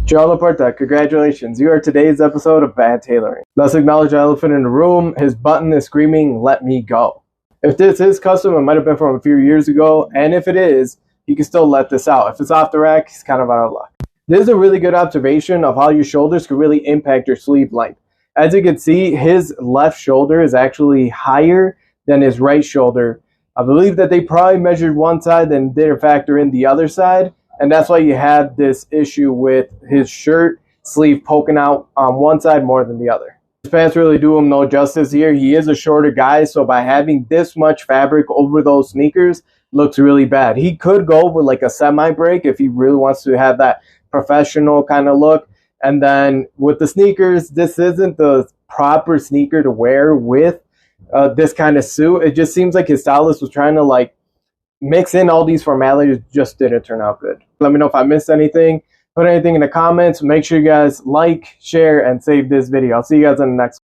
Joan Laporta, congratulations. You are today's episode of Bad Tailoring. Let's acknowledge the elephant in the room. His button is screaming, "Let me go." If this is custom, it might have been from a few years ago. And if it is, he can still let this out. If it's off the rack, he's kind of out of luck. This is a really good observation of how your shoulders could really impact your sleeve length. As you can see, his left shoulder is actually higher than his right shoulder. I believe that they probably measured one side and didn't factor in the other side. And that's why you have this issue with his shirt sleeve poking out on one side more than the other. His pants really do him no justice here. He is a shorter guy, so by having this much fabric over those sneakers, looks really bad. He could go with like a semi-break if he really wants to have that professional kind of look. And then with the sneakers, this isn't the proper sneaker to wear with this kind of suit. It just seems like his stylist was trying to like mix in all these formalities, just didn't turn out good. Let me know if I missed anything. Put anything in the comments. Make sure you guys like, share, and save this video. I'll see you guys in the next one.